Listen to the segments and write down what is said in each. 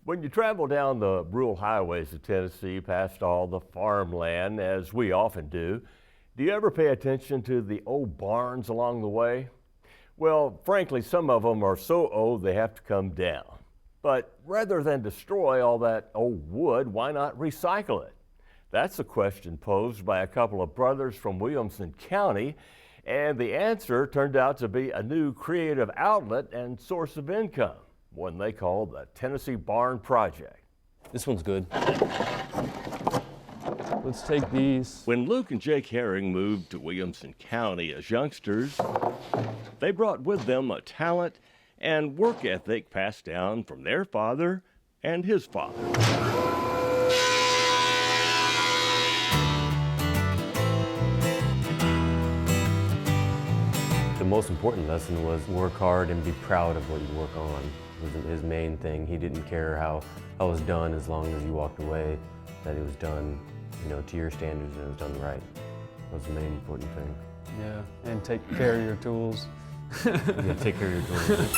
When you travel down the rural highways of Tennessee past all the farmland, as we often do you ever pay attention to the old barns along the way? Well, frankly, some of them are so old they have to come down. But rather than destroy all that old wood, why not recycle it? That's a question posed by a couple of brothers from Williamson County, and the answer turned out to be a new creative outlet and source of income, one they call the Tennessee Barn Project. This one's good. Let's take these. When Luke and Jake Haring moved to Williamson County as youngsters, they brought with them a talent and work ethic passed down from their father and his father. The most important lesson was work hard and be proud of what you work on. It was his main thing. He didn't care how it was done as long as you walked away, that it was done, to your standards and it was done right. That was the main important thing. Yeah, and take care of your tools. Yeah, take care of your tools.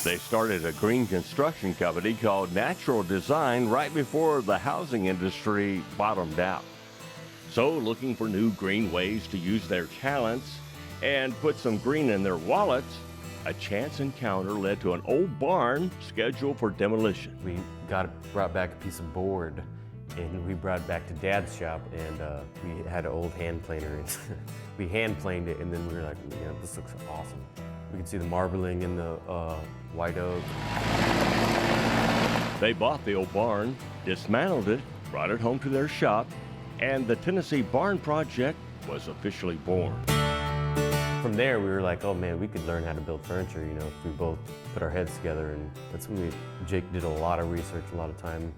They started a green construction company called Natural Design right before the housing industry bottomed out. So, looking for new green ways to use their talents and put some green in their wallets, a chance encounter led to an old barn scheduled for demolition. We brought back a piece of board, and we brought it back to Dad's shop, and we had an old hand planer. We hand planed it, and then we were like, this looks awesome. We could see the marbling in the white oak. They bought the old barn, dismantled it, brought it home to their shop, and the Tennessee Barn Project was officially born. From there, we were like, oh man, we could learn how to build furniture, if we both put our heads together, and that's when Jake did a lot of research, a lot of time.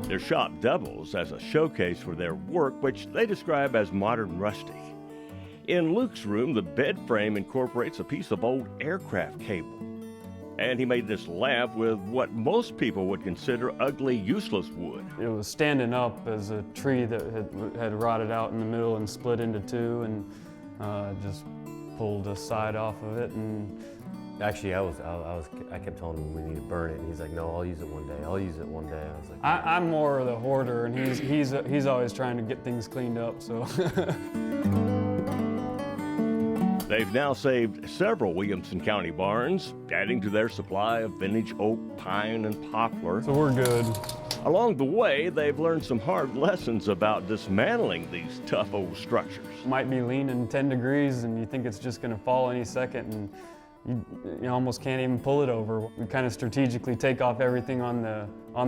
Their shop doubles as a showcase for their work, which they describe as modern rustic. In Luke's room, the bed frame incorporates a piece of old aircraft cable. And he made this lamp with what most people would consider ugly, useless wood. It was standing up as a tree that had rotted out in the middle and split into two, and just pulled a side off of it. And actually, I kept telling him we need to burn it, and he's like, no, I'll use it one day. I'll use it one day. I was like, I'm more of the hoarder, and he's always trying to get things cleaned up. So. They've now saved several Williamson County barns, adding to their supply of vintage oak, pine, and poplar. So we're good. Along the way, they've learned some hard lessons about dismantling these tough old structures. Might be leaning 10 degrees and you think it's just gonna fall any second, and you almost can't even pull it over. We kind of strategically take off everything on the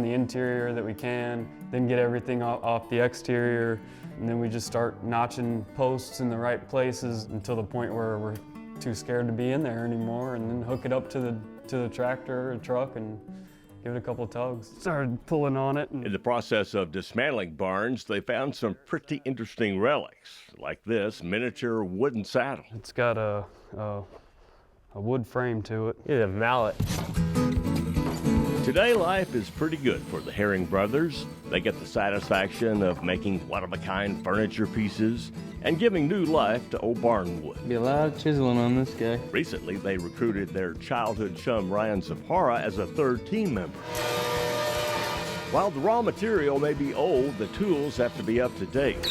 interior that we can, then get everything off the exterior, and then we just start notching posts in the right places until the point where we're too scared to be in there anymore, and then hook it up to the tractor or truck and give it a couple tugs. Started pulling on it. In the process of dismantling barns, they found some pretty interesting relics, like this miniature wooden saddle. It's got a wood frame to it. yeah, a mallet. Today, life is pretty good for the Haring Brothers. They get the satisfaction of making one-of-a-kind furniture pieces and giving new life to old barn wood. Be a lot of chiseling on this guy. Recently, they recruited their childhood chum Ryan Zafara as a third team member. While the raw material may be old, the tools have to be up to date.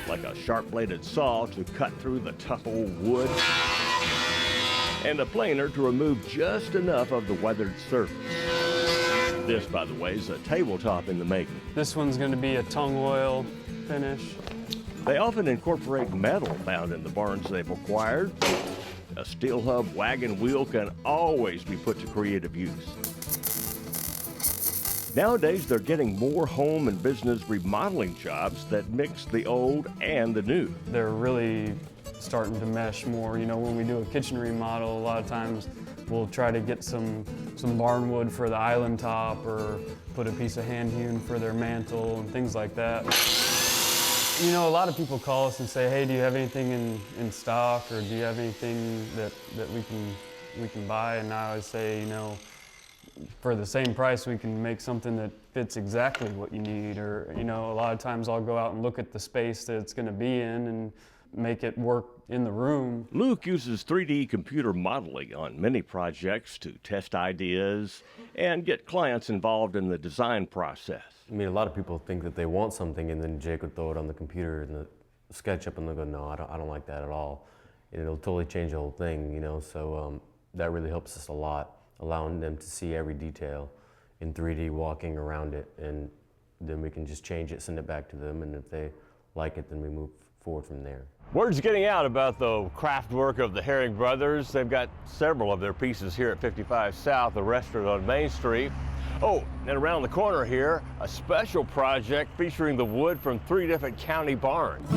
Like a sharp-bladed saw to cut through the tough old wood, and a planer to remove just enough of the weathered surface. This, by the way, is a tabletop in the making. This one's going to be a tung oil finish. They often incorporate metal found in the barns they've acquired. A steel hub wagon wheel can always be put to creative use. Nowadays, they're getting more home and business remodeling jobs that mix the old and the new. They're really starting to mesh more. When we do a kitchen remodel, a lot of times we'll try to get some barn wood for the island top, or put a piece of hand hewn for their mantle and things like that. A lot of people call us and say, hey, do you have anything in stock, or do you have anything that we can buy? And I always say, for the same price, we can make something that fits exactly what you need. Or, a lot of times I'll go out and look at the space that it's going to be in and make it work in the room. Luke uses 3D computer modeling on many projects to test ideas and get clients involved in the design process. I mean, a lot of people think that they want something and then Jake would throw it on the computer and the SketchUp and they'll go, no, I don't like that at all. And it'll totally change the whole thing, you know, so that really helps us a lot, allowing them to see every detail in 3D, walking around it, and then we can just change it, send it back to them, and if they like it, then we move forward from there. Word's getting out about the craft work of the Haring Brothers. They've got several of their pieces here at 55 South, the restaurant on Main Street. Oh, and around the corner here, a special project featuring the wood from 3 different county barns.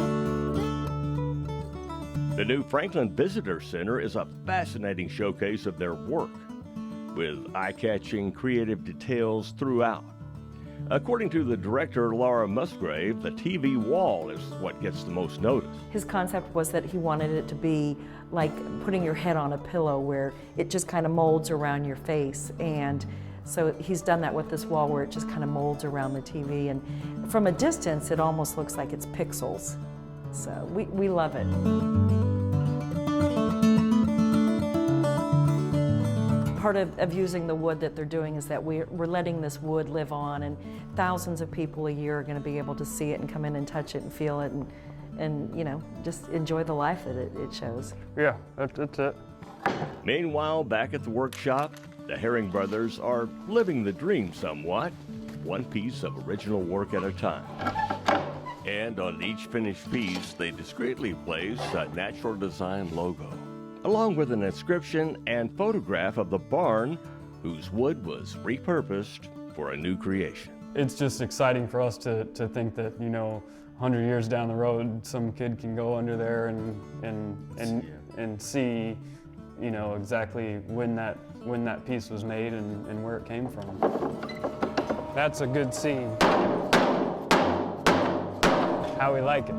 The new Franklin Visitor Center is a fascinating showcase of their work, with eye-catching creative details throughout. According to the director, Laura Musgrave, the TV wall is what gets the most notice. His concept was that he wanted it to be like putting your head on a pillow where it just kind of molds around your face. And so he's done that with this wall where it just kind of molds around the TV. And from a distance, it almost looks like it's pixels. So we love it. Part of using the wood that they're doing is that we're letting this wood live on, and thousands of people a year are going to be able to see it and come in and touch it and feel it and you know, just enjoy the life that it shows. Yeah, that's it. Meanwhile, back at the workshop, the Haring Brothers are living the dream somewhat, one piece of original work at a time. And on each finished piece, they discreetly place a natural design logo, along with an inscription and photograph of the barn whose wood was repurposed for a new creation. It's just exciting for us to think that, you know, 100 years down the road, some kid can go under there and see, you know, exactly when that piece was made and where it came from. That's a good scene. How we like it.